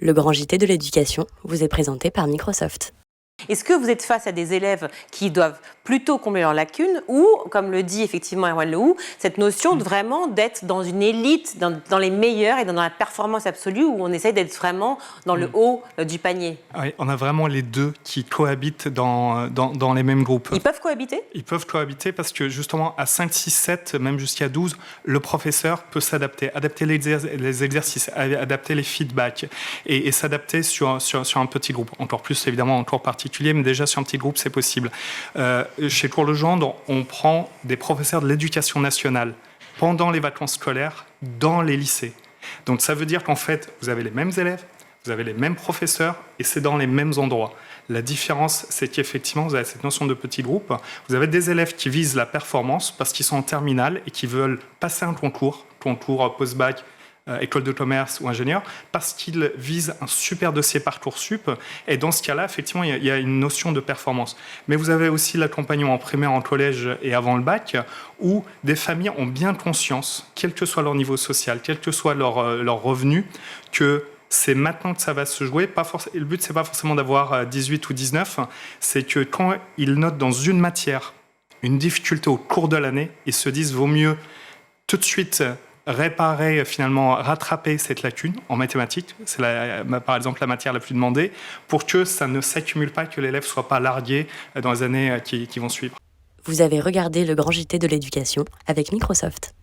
Le grand JT de l'éducation vous est présenté par Microsoft. Est-ce que vous êtes face à des élèves qui doivent plutôt combler leurs lacunes ou, comme le dit effectivement Erwan Lehoux, cette notion de vraiment d'être dans une élite, dans les meilleurs et dans la performance absolue où on essaye d'être vraiment dans le haut du panier? Oui, on a vraiment les deux qui cohabitent dans les mêmes groupes. Ils peuvent cohabiter? Ils peuvent cohabiter parce que justement à 5, 6, 7, même jusqu'à 12, le professeur peut s'adapter, adapter les exercices, adapter les feedbacks et s'adapter sur un petit groupe. Encore plus évidemment en cours particulier, mais déjà sur un petit groupe c'est possible. Chez Cours Legendre, on prend des professeurs de l'éducation nationale pendant les vacances scolaires dans les lycées. Donc ça veut dire qu'en fait vous avez les mêmes élèves, vous avez les mêmes professeurs et c'est dans les mêmes endroits. La différence, c'est qu'effectivement, vous avez cette notion de petit groupe. Vous avez des élèves qui visent la performance parce qu'ils sont en terminale et qui veulent passer un concours post-bac, école de commerce ou ingénieur, parce qu'ils visent un super dossier Parcoursup. Et dans ce cas-là, effectivement, il y a une notion de performance. Mais vous avez aussi l'accompagnement en primaire, en collège et avant le bac, où des familles ont bien conscience, quel que soit leur niveau social, quel que soit leur revenu, que c'est maintenant que ça va se jouer. Le but, c'est pas forcément d'avoir 18 ou 19, c'est que quand ils notent dans une matière une difficulté au cours de l'année, ils se disent vaut mieux tout de suite réparer, finalement rattraper cette lacune en mathématiques, c'est par exemple la matière la plus demandée, pour que ça ne s'accumule pas, que l'élève ne soit pas largué dans les années qui vont suivre. Vous avez regardé le grand JT de l'éducation avec Microsoft.